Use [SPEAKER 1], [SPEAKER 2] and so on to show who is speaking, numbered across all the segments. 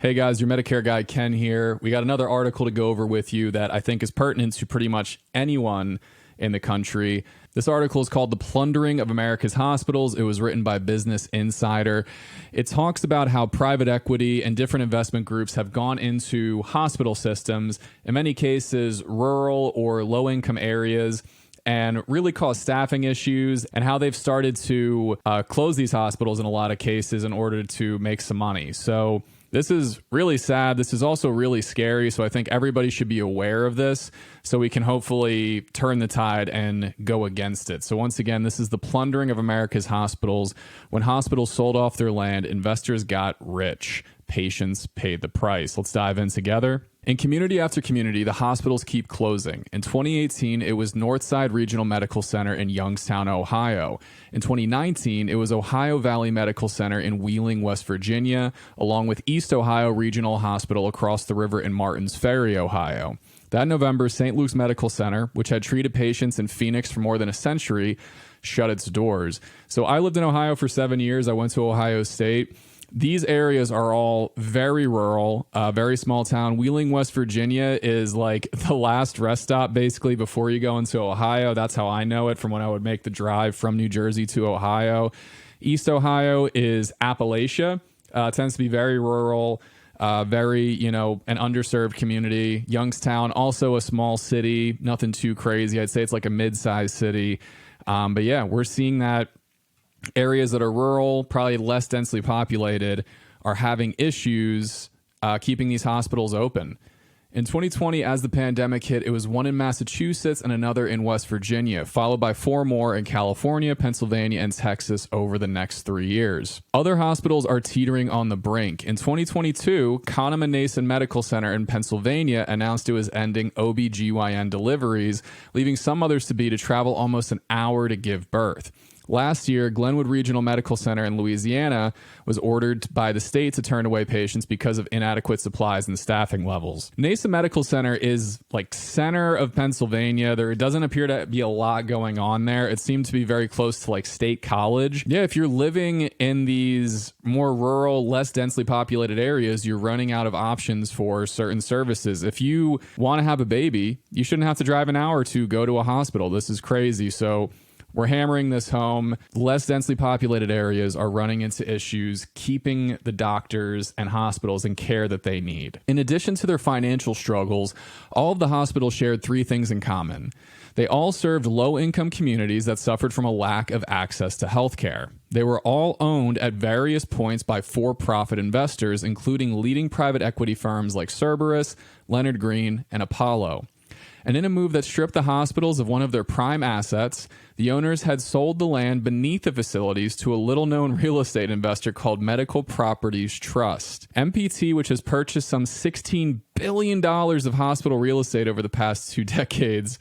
[SPEAKER 1] Hey guys, your Medicare guy Ken here. We got another article to go over with you that I think is pertinent to pretty much anyone in the country. This article is called The Plundering of America's Hospitals. It was written by Business Insider. It talks about how private equity and different investment groups have gone into hospital systems, in many cases rural or low-income areas, and really caused staffing issues, and how they've started to close these hospitals in a lot of cases in order to make some money. So this is really sad. This is also really scary. So I think everybody should be aware of this so we can hopefully turn the tide and go against it. So once again, this is the plundering of America's hospitals. When hospitals sold off their land, investors got rich. Patients paid the price. Let's dive in together. In community after community, the hospitals keep closing. In 2018, it was Northside Regional Medical Center in Youngstown, Ohio. In 2019, it was Ohio Valley Medical Center in Wheeling, West Virginia, along with East Ohio Regional Hospital across the river in Martins Ferry, Ohio. That November, St. Luke's Medical Center, which had treated patients in Phoenix for more than a century, shut its doors. So I lived in Ohio for 7 years. I went to Ohio State. These areas are all very rural, very small town. Wheeling, West Virginia is like the last rest stop basically before you go into Ohio. That's how I know it from when I would make the drive from New Jersey to Ohio. East Ohio is Appalachia. Tends to be very rural, very, an underserved community. Youngstown, also a small city, nothing too crazy. I'd say it's like a mid-sized city. But yeah, we're seeing that areas that are rural, probably less densely populated, are having issues keeping these hospitals open. In 2020, as the pandemic hit, it was one in Massachusetts and another in West Virginia, followed by 4 more in California, Pennsylvania, and Texas over the next 3 years. Other hospitals are teetering on the brink. In 2022, Conglomerates Medical Center in Pennsylvania announced it was ending OB/GYN deliveries, leaving some others to travel almost an hour to give birth. Last year, Glenwood Regional Medical Center in Louisiana was ordered by the state to turn away patients because of inadequate supplies and staffing levels. Nasa Medical Center is like center of Pennsylvania. There doesn't appear to be a lot going on there. It seemed to be very close to like State College. Yeah, if you're living in these more rural, less densely populated areas, you're running out of options for certain services. If you want to have a baby, you shouldn't have to drive an hour to go to a hospital. This is crazy. So we're hammering this home. Less densely populated areas are running into issues keeping the doctors and hospitals in care that they need. In addition to their financial struggles, all of the hospitals shared 3 things in common. They all served low-income communities that suffered from a lack of access to healthcare. They were all owned at various points by for-profit investors, including leading private equity firms like Cerberus, Leonard Green, and Apollo. And in a move that stripped the hospitals of one of their prime assets, the owners had sold the land beneath the facilities to a little-known real estate investor called Medical Properties Trust. MPT, which has purchased some $16 billion of hospital real estate over the past 2 decades,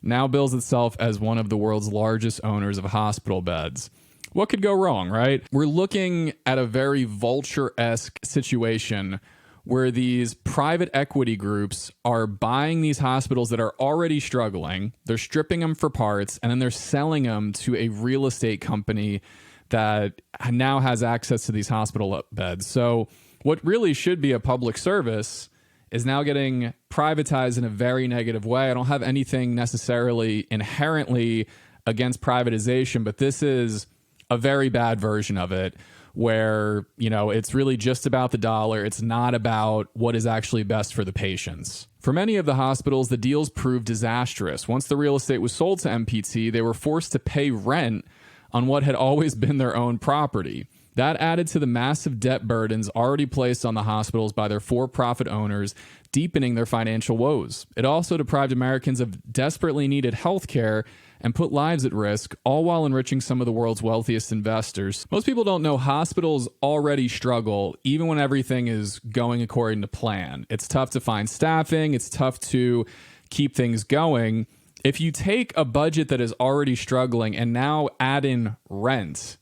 [SPEAKER 1] now bills itself as one of the world's largest owners of hospital beds. What could go wrong, right? We're looking at a very vulture-esque situation where these private equity groups are buying these hospitals that are already struggling, they're stripping them for parts, and then they're selling them to a real estate company that now has access to these hospital beds. So what really should be a public service is now getting privatized in a very negative way. I don't have anything necessarily inherently against privatization, but this is a very bad version of it, where, it's really just about the dollar. It's not about what is actually best for the patients. For many of the hospitals, the deals proved disastrous. Once the real estate was sold to MPT, they were forced to pay rent on what had always been their own property. That added to the massive debt burdens already placed on the hospitals by their for-profit owners, deepening their financial woes. It also deprived Americans of desperately needed health care and put lives at risk, all while enriching some of the world's wealthiest investors. Most people don't know hospitals already struggle, even when everything is going according to plan. It's tough to find staffing. It's tough to keep things going. If you take a budget that is already struggling and now add in rent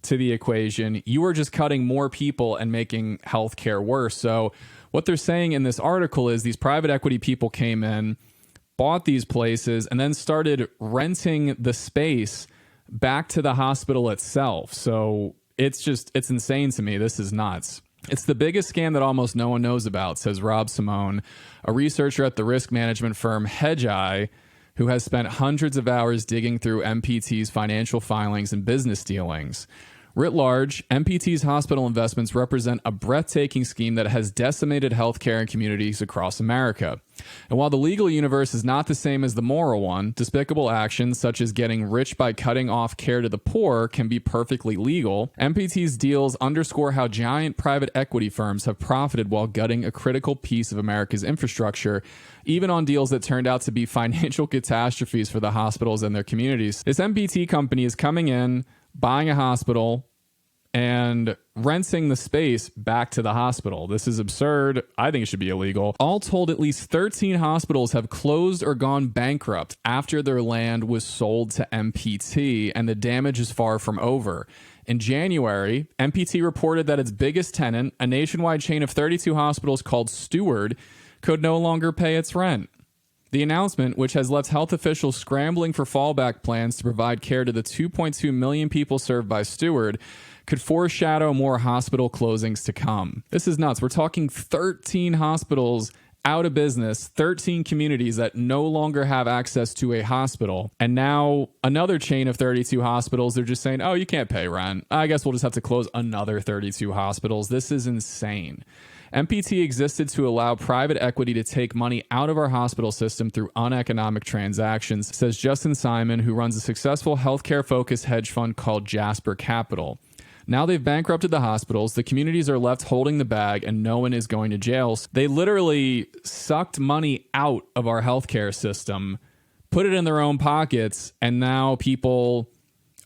[SPEAKER 1] to the equation, you are just cutting more people and making healthcare worse. So what they're saying in this article is these private equity people came in, bought these places, and then started renting the space back to the hospital itself. So it's insane to me. This is nuts. It's the biggest scam that almost no one knows about, says Rob Simone, a researcher at the risk management firm Hedgeye, who has spent hundreds of hours digging through MPT's financial filings and business dealings. Writ large, MPT's hospital investments represent a breathtaking scheme that has decimated healthcare in communities across America. And while the legal universe is not the same as the moral one, despicable actions such as getting rich by cutting off care to the poor can be perfectly legal. MPT's deals underscore how giant private equity firms have profited while gutting a critical piece of America's infrastructure, even on deals that turned out to be financial catastrophes for the hospitals and their communities. This MPT company is coming in, buying a hospital, and renting the space back to the hospital. This is absurd. I think it should be illegal. All told, at least 13 hospitals have closed or gone bankrupt after their land was sold to MPT, and the damage is far from over. In January, MPT reported that its biggest tenant, a nationwide chain of 32 hospitals called Steward, could no longer pay its rent. The announcement, which has left health officials scrambling for fallback plans to provide care to the 2.2 million people served by Steward, could foreshadow more hospital closings to come. This is nuts. We're talking 13 hospitals out of business, 13 communities that no longer have access to a hospital. And now another chain of 32 hospitals, they're just saying, oh, you can't pay rent. I guess we'll just have to close another 32 hospitals. This is insane. MPT existed to allow private equity to take money out of our hospital system through uneconomic transactions, says Justin Simon, who runs a successful healthcare-focused hedge fund called Jasper Capital. Now they've bankrupted the hospitals, the communities are left holding the bag, and no one is going to jail. They literally sucked money out of our healthcare system, put it in their own pockets, and now people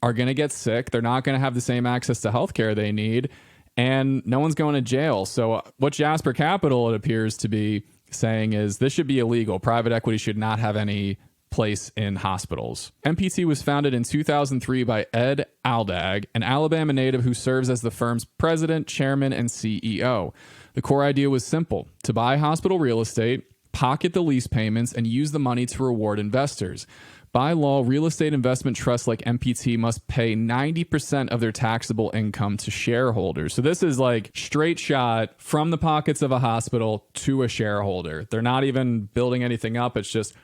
[SPEAKER 1] are going to get sick. They're not going to have the same access to healthcare they need, and no one's going to jail. So what Jasper Capital, it appears to be saying, is this should be illegal. Private equity should not have any place in hospitals. MPT was founded in 2003 by Ed Aldag, an Alabama native who serves as the firm's president, chairman, and CEO. The core idea was simple: to buy hospital real estate, pocket the lease payments, and use the money to reward investors. By law, real estate investment trusts like MPT must pay 90% of their taxable income to shareholders. So this is like straight shot from the pockets of a hospital to a shareholder. They're not even building anything up. It's just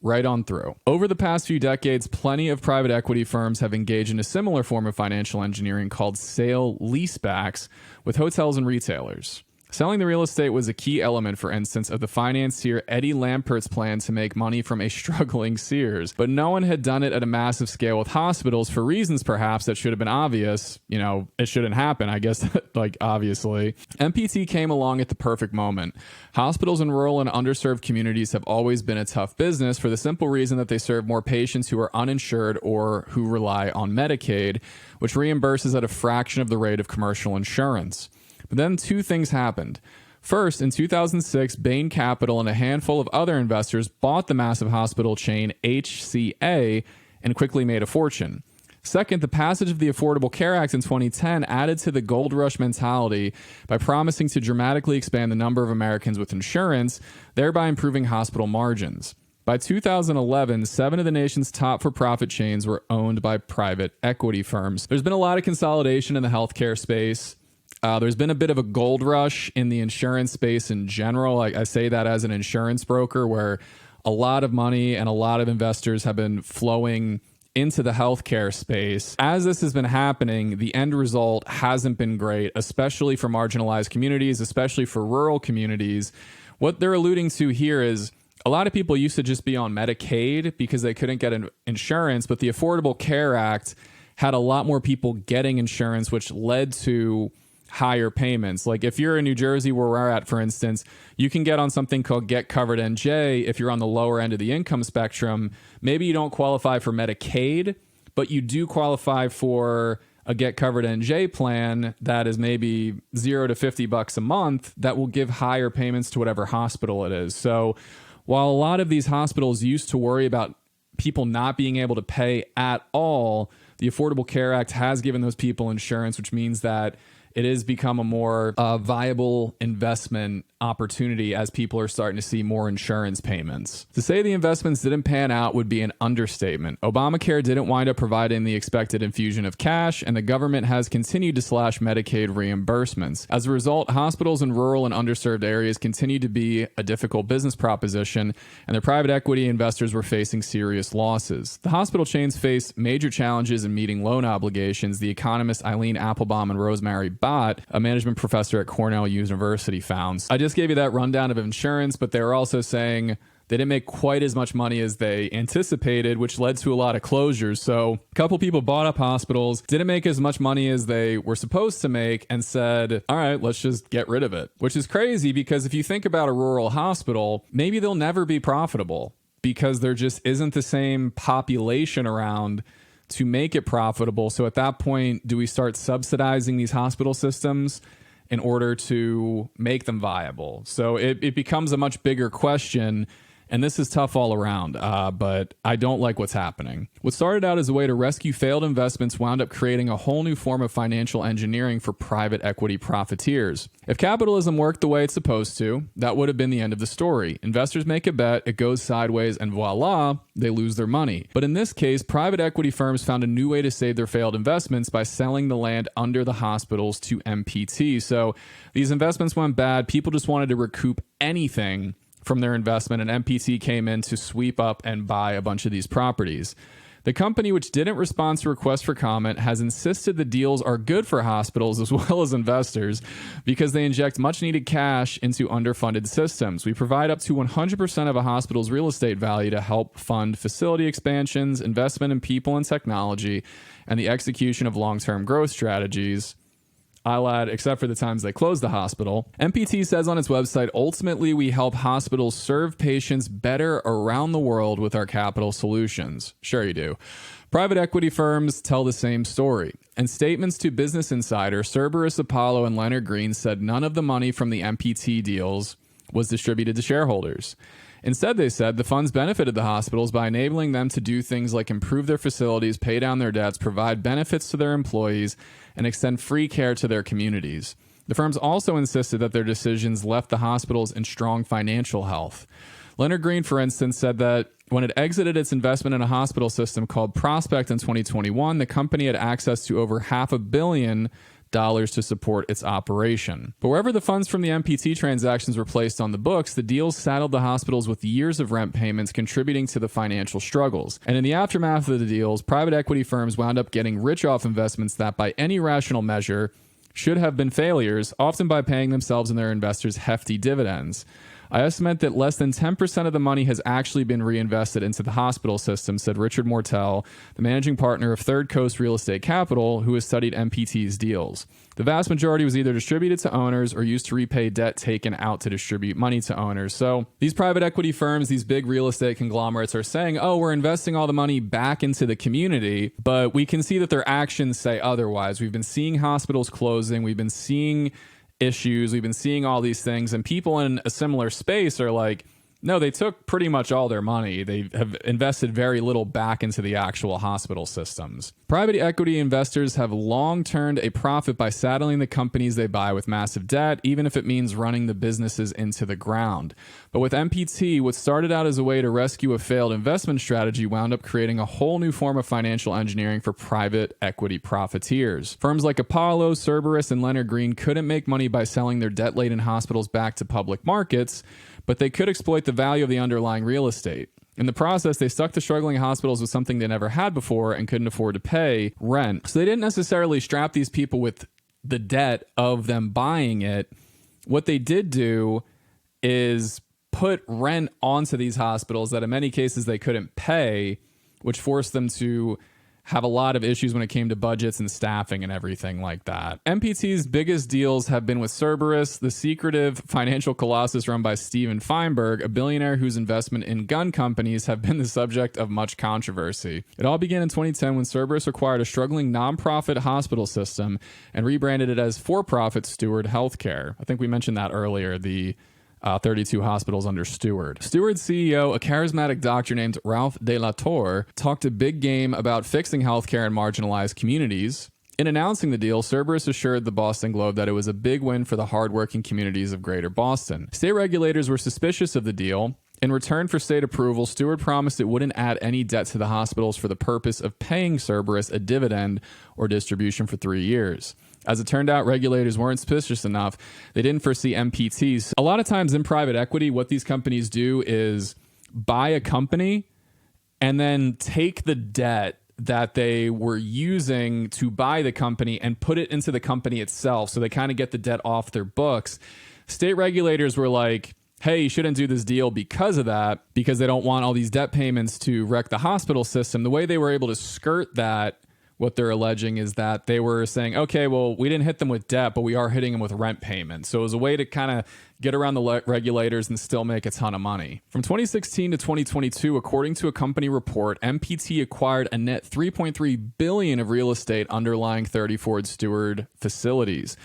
[SPEAKER 1] right on through. Over the past few decades, plenty of private equity firms have engaged in a similar form of financial engineering called sale leasebacks with hotels and retailers. Selling the real estate was a key element, for instance, of the financier Eddie Lampert's plan to make money from a struggling Sears. But no one had done it at a massive scale with hospitals for reasons perhaps that should have been obvious. You know, it shouldn't happen, I guess, like obviously. MPT came along at the perfect moment. Hospitals in rural and underserved communities have always been a tough business for the simple reason that they serve more patients who are uninsured or who rely on Medicaid, which reimburses at a fraction of the rate of commercial insurance. But then two things happened. First, in 2006, Bain Capital and a handful of other investors bought the massive hospital chain HCA and quickly made a fortune. Second, the passage of the Affordable Care Act in 2010 added to the gold rush mentality by promising to dramatically expand the number of Americans with insurance, thereby improving hospital margins. By 2011, 7 of the nation's top for-profit chains were owned by private equity firms. There's been a lot of consolidation in the healthcare space. There's been a bit of a gold rush in the insurance space in general. I say that as an insurance broker, where a lot of money and a lot of investors have been flowing into the healthcare space. As this has been happening, the end result hasn't been great, especially for marginalized communities, especially for rural communities. What they're alluding to here is a lot of people used to just be on Medicaid because they couldn't get insurance, but the Affordable Care Act had a lot more people getting insurance, which led to higher payments. Like if you're in New Jersey, where we're at, for instance, you can get on something called Get Covered NJ if you're on the lower end of the income spectrum. Maybe you don't qualify for Medicaid, but you do qualify for a Get Covered NJ plan that is maybe $0 to $50 a month that will give higher payments to whatever hospital it is. So while a lot of these hospitals used to worry about people not being able to pay at all, the Affordable Care Act has given those people insurance, which means that it has become a more viable investment opportunity as people are starting to see more insurance payments. To say the investments didn't pan out would be an understatement. Obamacare didn't wind up providing the expected infusion of cash, and the government has continued to slash Medicaid reimbursements. As a result, hospitals in rural and underserved areas continue to be a difficult business proposition, and their private equity investors were facing serious losses. The hospital chains face major challenges in meeting loan obligations, the economist Eileen Applebaum and Rosemary Bott, a management professor at Cornell University, found. I just gave you that rundown of insurance, but they were also saying they didn't make quite as much money as they anticipated, which led to a lot of closures. So a couple people bought up hospitals, didn't make as much money as they were supposed to make, and said, all right, let's just get rid of it. Which is crazy, because if you think about a rural hospital, maybe they'll never be profitable because there just isn't the same population around to make it profitable. So at that point, do we start subsidizing these hospital systems in order to make them viable? So it becomes a much bigger question, and this is tough all around, but I don't like what's happening. What started out as a way to rescue failed investments wound up creating a whole new form of financial engineering for private equity profiteers. If capitalism worked the way it's supposed to, that would have been the end of the story. Investors make a bet, it goes sideways, and voila, they lose their money. But in this case, private equity firms found a new way to save their failed investments by selling the land under the hospitals to MPT. So these investments went bad. People just wanted to recoup anything from their investment, and MPT came in to sweep up and buy a bunch of these properties. The company, which didn't respond to requests for comment, has insisted the deals are good for hospitals as well as investors because they inject much needed cash into underfunded systems. We provide up to 100% of a hospital's real estate value to help fund facility expansions, investment in people and technology, and the execution of long-term growth strategies. I'll add, except for the times they close the hospital. MPT says on its website, ultimately, we help hospitals serve patients better around the world with our capital solutions. Sure you do. Private equity firms tell the same story. In statements to Business Insider, Cerberus, Apollo, and Leonard Green said none of the money from the MPT deals was distributed to shareholders. Instead, they said the funds benefited the hospitals by enabling them to do things like improve their facilities, pay down their debts, provide benefits to their employees, and extend free care to their communities. The firms also insisted that their decisions left the hospitals in strong financial health. Leonard Green, for instance, said that when it exited its investment in a hospital system called Prospect in 2021, the company had access to over $500 million to support its operation. But wherever the funds from the MPT transactions were placed on the books, the deals saddled the hospitals with years of rent payments, contributing to the financial struggles. And in the aftermath of the deals, private equity firms wound up getting rich off investments that, by any rational measure, should have been failures, often by paying themselves and their investors hefty dividends. I estimate that less than 10% of the money has actually been reinvested into the hospital system, said Richard Mortel, the managing partner of Third Coast Real Estate Capital, who has studied MPT's deals. The vast majority was either distributed to owners or used to repay debt taken out to distribute money to owners. So these private equity firms, these big real estate conglomerates are saying, oh, we're investing all the money back into the community, but we can see that their actions say otherwise. We've been seeing hospitals closing. We've been seeing issues. We've been seeing all these things, and people in a similar space are like, no, they took pretty much all their money. They have invested very little back into the actual hospital systems. Private equity investors have long turned a profit by saddling the companies they buy with massive debt, even if it means running the businesses into the ground. But with MPT, what started out as a way to rescue a failed investment strategy wound up creating a whole new form of financial engineering for private equity profiteers. Firms like Apollo, Cerberus, and Leonard Green couldn't make money by selling their debt-laden hospitals back to public markets, but they could exploit the value of the underlying real estate. In the process, they stuck the struggling hospitals with something they never had before and couldn't afford to pay: rent. So they didn't necessarily strap these people with the debt of them buying it. What they did do is put rent onto these hospitals that in many cases they couldn't pay, which forced them to have a lot of issues when it came to budgets and staffing and everything like that. MPT's biggest deals have been with Cerberus, the secretive financial colossus run by Steven Feinberg, a billionaire whose investment in gun companies have been the subject of much controversy. It all began in 2010 when Cerberus acquired a struggling nonprofit hospital system and rebranded it as for-profit Steward Healthcare. I think we mentioned that earlier, the 32 hospitals under Steward. Steward's CEO, a charismatic doctor named Ralph De La Torre, talked a big game about fixing healthcare in marginalized communities. In announcing the deal, Cerberus assured the Boston Globe that it was a big win for the hardworking communities of Greater Boston. State regulators were suspicious of the deal. In return for state approval, Stewart promised it wouldn't add any debt to the hospitals for the purpose of paying Cerberus a dividend or distribution for 3 years. As it turned out, regulators weren't suspicious enough. They didn't foresee MPTs. A lot of times in private equity, what these companies do is buy a company and then take the debt that they were using to buy the company and put it into the company itself. So they kind of get the debt off their books. State regulators were like, hey, you shouldn't do this deal because of that, because they don't want all these debt payments to wreck the hospital system. The way they were able to skirt that, what they're alleging is that they were saying, okay, well, we didn't hit them with debt, but we are hitting them with rent payments. So it was a way to kind of get around the regulators and still make a ton of money. From 2016 to 2022, according to a company report, MPT acquired a net $3.3 billion of real estate underlying 30 Ford Steward facilities.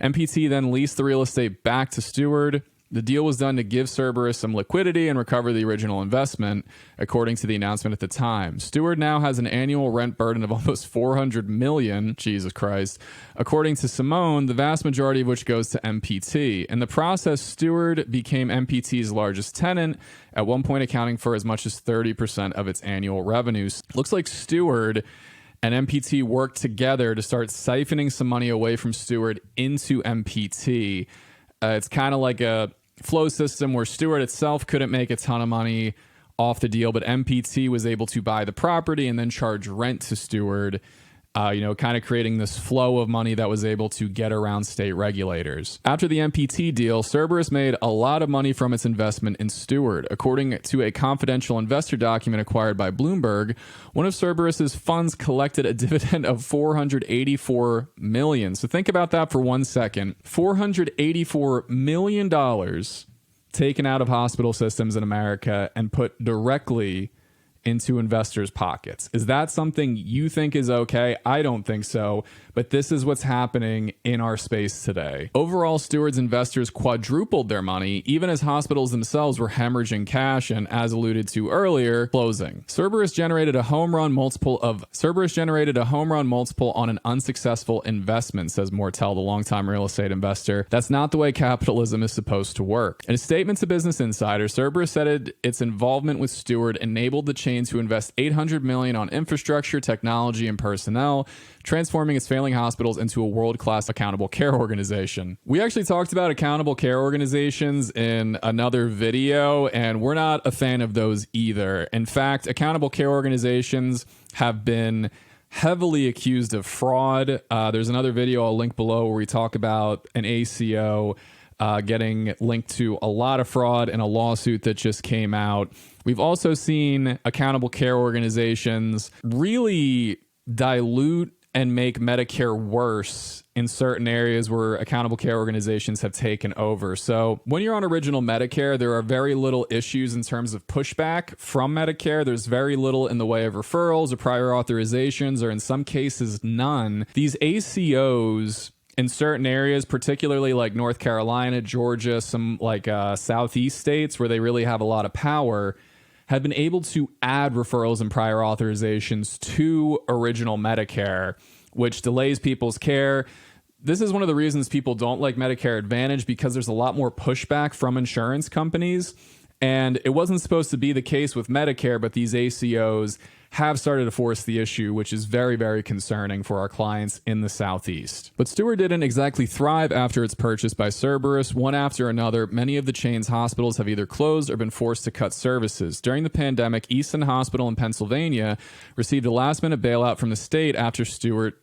[SPEAKER 1] MPT then leased the real estate back to Steward. The deal was done to give Cerberus some liquidity and recover the original investment, according to the announcement at the time. Steward now has an annual rent burden of almost $400 million, Jesus Christ, according to Simone, the vast majority of which goes to MPT. In the process, Steward became MPT's largest tenant, at one point accounting for as much as 30% of its annual revenues. Looks like Steward and MPT worked together to start siphoning some money away from Steward into MPT. It's kind of like a flow system where Steward itself couldn't make a ton of money off the deal, but MPT was able to buy the property and then charge rent to Steward, kind of creating this flow of money that was able to get around state regulators. After the MPT deal, Cerberus made a lot of money from its investment in Steward. According to a confidential investor document acquired by Bloomberg, one of Cerberus's funds collected a dividend of $484 million. So think about that for 1 second. $484 million taken out of hospital systems in America and put directly into investors' pockets. Is that something you think is okay? I don't think so, but this is what's happening in our space today. Overall, Steward's investors quadrupled their money, even as hospitals themselves were hemorrhaging cash and, as alluded to earlier, closing. Cerberus generated a home run multiple on an unsuccessful investment, says Mortel, the longtime real estate investor. That's not the way capitalism is supposed to work. In a statement to Business Insider, Cerberus said its involvement with Steward enabled the chain to invest $800 million on infrastructure, technology, and personnel, transforming its failing hospitals into a world-class accountable care organization. We actually talked about accountable care organizations in another video, and we're not a fan of those either. In fact, accountable care organizations have been heavily accused of fraud. There's another video I'll link below where we talk about an ACO getting linked to a lot of fraud in a lawsuit that just came out. We've also seen accountable care organizations really dilute and make Medicare worse in certain areas where accountable care organizations have taken over. So when you're on original Medicare, there are very little issues in terms of pushback from Medicare. There's very little in the way of referrals or prior authorizations, or in some cases, none. These ACOs in certain areas, particularly like North Carolina, Georgia, some like Southeast states where they really have a lot of power, have been able to add referrals and prior authorizations to original Medicare, which delays people's care. This is one of the reasons people don't like Medicare Advantage, because there's a lot more pushback from insurance companies. And it wasn't supposed to be the case with Medicare, but these ACOs have started to force the issue, which is very, very concerning for our clients in the Southeast. But Steward didn't exactly thrive after its purchase by Cerberus. One after another, many of the chain's hospitals have either closed or been forced to cut services. During the pandemic, Easton Hospital in Pennsylvania received a last-minute bailout from the state after Steward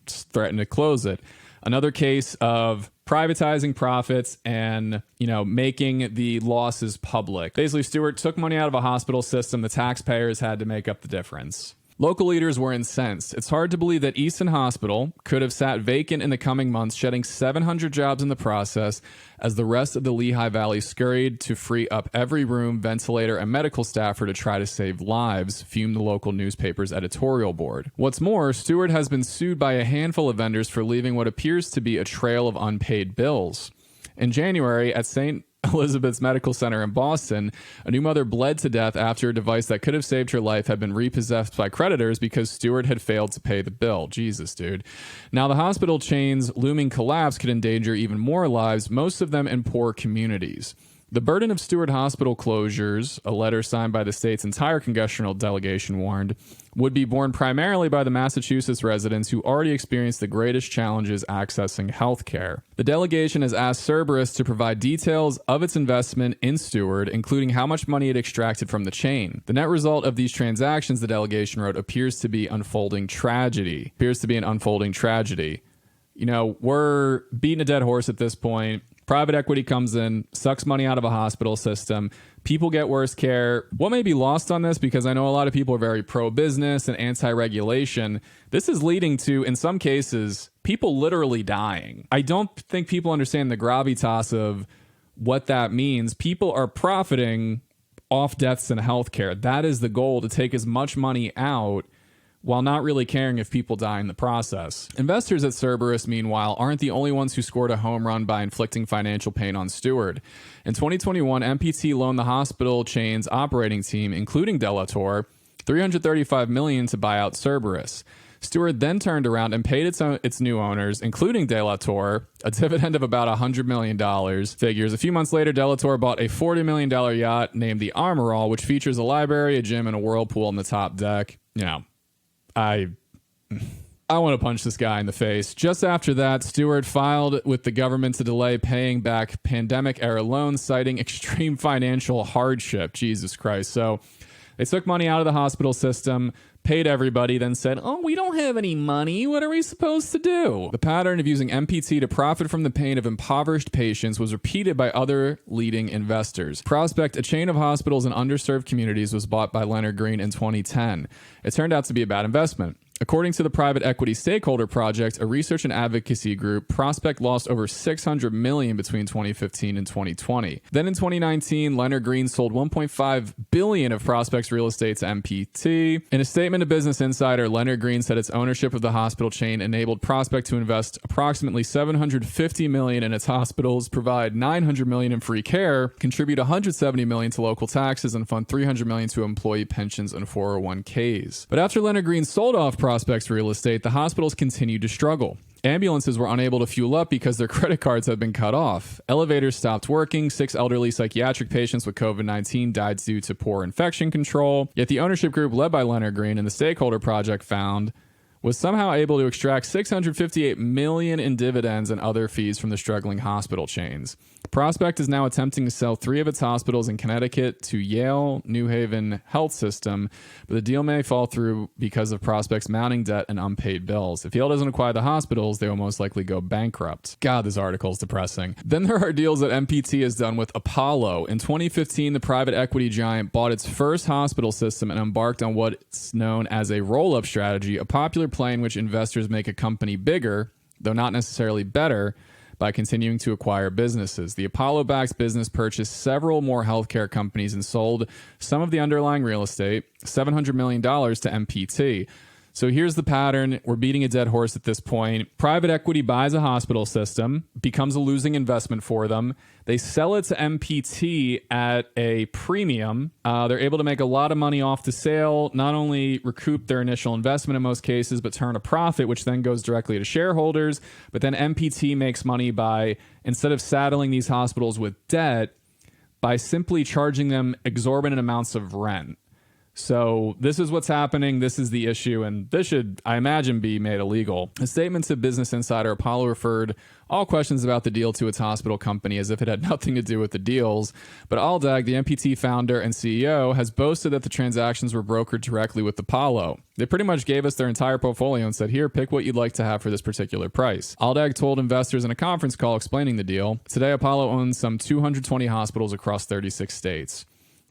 [SPEAKER 1] threatened to close it. Another case of privatizing profits and, making the losses public. Basically, Steward took money out of a hospital system. The taxpayers had to make up the difference. Local leaders were incensed. It's hard to believe that Easton Hospital could have sat vacant in the coming months, shedding 700 jobs in the process, as the rest of the Lehigh Valley scurried to free up every room, ventilator, and medical staffer to try to save lives, fumed the local newspaper's editorial board. What's more, Steward has been sued by a handful of vendors for leaving what appears to be a trail of unpaid bills. In January, at St. Elizabeth's Medical Center in Boston, a new mother bled to death after a device that could have saved her life had been repossessed by creditors because Stewart had failed to pay the bill. Jesus, dude. Now, the hospital chain's looming collapse could endanger even more lives, most of them in poor communities. The burden of Stewart Hospital closures, a letter signed by the state's entire congressional delegation warned, would be borne primarily by the Massachusetts residents who already experienced the greatest challenges accessing health care. The delegation has asked Cerberus to provide details of its investment in Stewart, including how much money it extracted from the chain. The net result of these transactions, the delegation wrote, appears to be an unfolding tragedy. You know, we're beating a dead horse at this point. Private equity comes in, sucks money out of a hospital system. People get worse care. What may be lost on this, because I know a lot of people are very pro-business and anti-regulation, this is leading to, in some cases, people literally dying. I don't think people understand the gravitas of what that means. People are profiting off deaths in healthcare. That is the goal, to take as much money out while not really caring if people die in the process. Investors at Cerberus, meanwhile, aren't the only ones who scored a home run by inflicting financial pain on Stewart. In 2021, MPT loaned the hospital chain's operating team, including Delator, $335 million to buy out Cerberus. Stewart then turned around and paid its new owners, including Delator, a dividend of about $100 million. Figures. A few months later, Delator bought a $40 million yacht named the Armorall, which features a library, a gym, and a whirlpool on the top deck. You know, I want to punch this guy in the face. Just after that, Stewart filed with the government to delay paying back pandemic-era loans, citing extreme financial hardship. Jesus Christ. So they took money out of the hospital system, paid everybody, then said, oh, we don't have any money. What are we supposed to do? The pattern of using MPT to profit from the pain of impoverished patients was repeated by other leading investors. Prospect, a chain of hospitals in underserved communities, was bought by Leonard Green in 2010. It turned out to be a bad investment. According to the private equity stakeholder project, a research and advocacy group, Prospect lost over $600 million between 2015 and 2020. Then in 2019, Leonard Green sold $1.5 billion of Prospect's real estate to MPT. In a statement to Business Insider, Leonard Green said its ownership of the hospital chain enabled Prospect to invest approximately $750 million in its hospitals, provide $900 million in free care, contribute $170 million to local taxes, and fund $300 million to employee pensions and 401ks. But after Leonard Green sold off Prospect's real estate, the hospitals continued to struggle. Ambulances were unable to fuel up because their credit cards had been cut off. Elevators stopped working. 6 elderly psychiatric patients with COVID-19 died due to poor infection control. Yet the ownership group led by Leonard Green and the stakeholder project found was somehow able to extract $658 million in dividends and other fees from the struggling hospital chains. Prospect is now attempting to sell 3 of its hospitals in Connecticut to Yale New Haven Health System, but the deal may fall through because of Prospect's mounting debt and unpaid bills. If Yale doesn't acquire the hospitals, they will most likely go bankrupt. God, this article is depressing. Then there are deals that MPT has done with Apollo. In 2015, the private equity giant bought its first hospital system and embarked on what's known as a roll-up strategy, a popular play in which investors make a company bigger, though not necessarily better, by continuing to acquire businesses. The Apollo-backed business purchased several more healthcare companies and sold some of the underlying real estate, $700 million to MPT. So here's the pattern. We're beating a dead horse at this point. Private equity buys a hospital system, becomes a losing investment for them. They sell it to MPT at a premium. They're able to make a lot of money off the sale, not only recoup their initial investment in most cases, but turn a profit, which then goes directly to shareholders. But then MPT makes money by, instead of saddling these hospitals with debt, by simply charging them exorbitant amounts of rent. So this is what's happening. This is the issue, and this should, I imagine, be made illegal. A statement to Business Insider, Apollo referred all questions about the deal to its hospital company as if it had nothing to do with the deals. But Aldag, the MPT founder and CEO, has boasted that the transactions were brokered directly with Apollo. They pretty much gave us their entire portfolio and said, here, pick what you'd like to have for this particular price. Aldag told investors in a conference call explaining the deal. Today, Apollo owns some 220 hospitals across 36 states.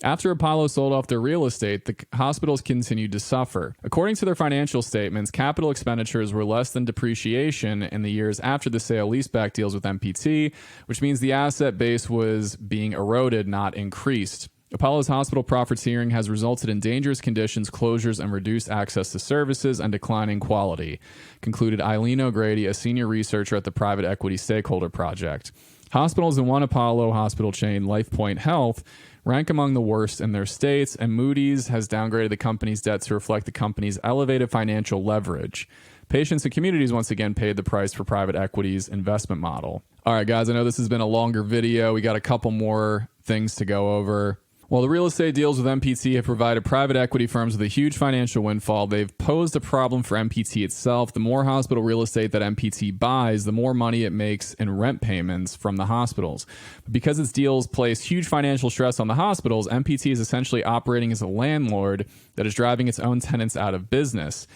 [SPEAKER 1] After Apollo sold off their real estate, the hospitals continued to suffer. According to their financial statements, capital expenditures were less than depreciation in the years after the sale-leaseback deals with MPT, which means the asset base was being eroded, not increased. Apollo's hospital profiteering has resulted in dangerous conditions, closures, and reduced access to services and declining quality, concluded Eileen O'Grady, a senior researcher at the private equity stakeholder project. Hospitals in one Apollo hospital chain, LifePoint Health, rank among the worst in their states, and Moody's has downgraded the company's debt to reflect the company's elevated financial leverage. Patients and communities once again paid the price for private equity's investment model. All right, guys, I know this has been a longer video. We got a couple more things to go over. While the real estate deals with MPT have provided private equity firms with a huge financial windfall, they've posed a problem for MPT itself. The more hospital real estate that MPT buys, the more money it makes in rent payments from the hospitals. But because its deals place huge financial stress on the hospitals, MPT is essentially operating as a landlord that is driving its own tenants out of business.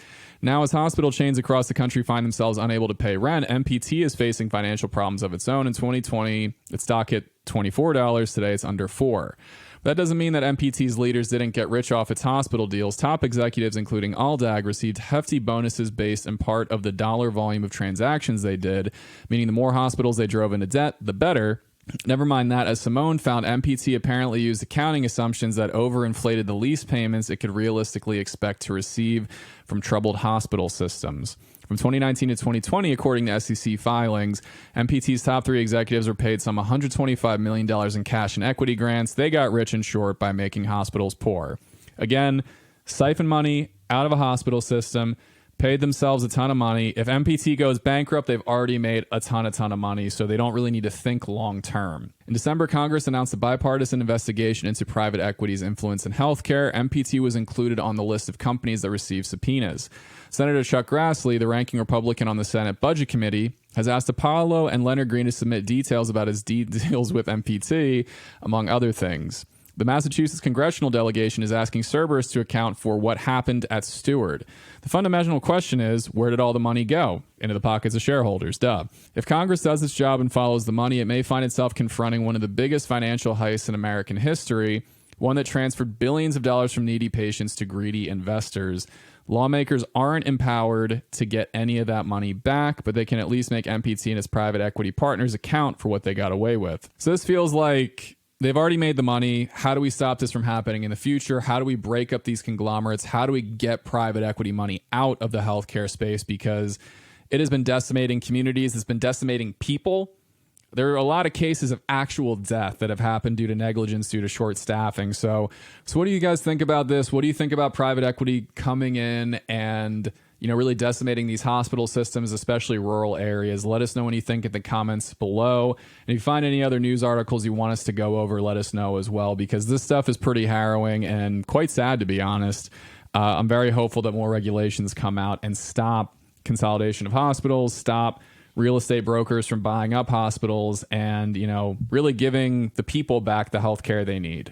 [SPEAKER 1] Now, as hospital chains across the country find themselves unable to pay rent, MPT is facing financial problems of its own. In 2020, its stock hit $24. Today, it's under $4. That doesn't mean that MPT's leaders didn't get rich off its hospital deals. Top executives, including Aldag, received hefty bonuses based in part of the dollar volume of transactions they did, meaning the more hospitals they drove into debt, the better. Never mind that, as Simone found, MPT apparently used accounting assumptions that overinflated the lease payments it could realistically expect to receive from troubled hospital systems. From 2019 to 2020, according to SEC filings, MPT's top 3 executives were paid some $125 million in cash and equity grants. They got rich in short by making hospitals poor. Again, siphon money out of a hospital system, paid themselves a ton of money. If MPT goes bankrupt, they've already made a ton of money, so they don't really need to think long term. In December, Congress announced a bipartisan investigation into private equity's influence in healthcare. MPT was included on the list of companies that received subpoenas. Senator Chuck Grassley, the ranking Republican on the Senate Budget Committee, has asked Apollo and Leonard Green to submit details about his deals with MPT, among other things. The Massachusetts congressional delegation is asking Cerberus to account for what happened at Steward. The fundamental question is, where did all the money go? Into the pockets of shareholders, duh. If Congress does its job and follows the money, it may find itself confronting one of the biggest financial heists in American history, one that transferred billions of dollars from needy patients to greedy investors. Lawmakers aren't empowered to get any of that money back, but they can at least make MPT and its private equity partners account for what they got away with. So this feels like they've already made the money. How do we stop this from happening in the future? How do we break up these conglomerates? How do we get private equity money out of the healthcare space? Because it has been decimating communities. It's been decimating people. There are a lot of cases of actual death that have happened due to negligence, due to short staffing. So what do you guys think about this? What do you think about private equity coming in and, really decimating these hospital systems, especially rural areas? Let us know what you think in the comments below. And if you find any other news articles you want us to go over, let us know as well, because this stuff is pretty harrowing and quite sad, to be honest. I'm very hopeful that more regulations come out and stop consolidation of hospitals, stop real estate brokers from buying up hospitals, and, really giving the people back the health care they need.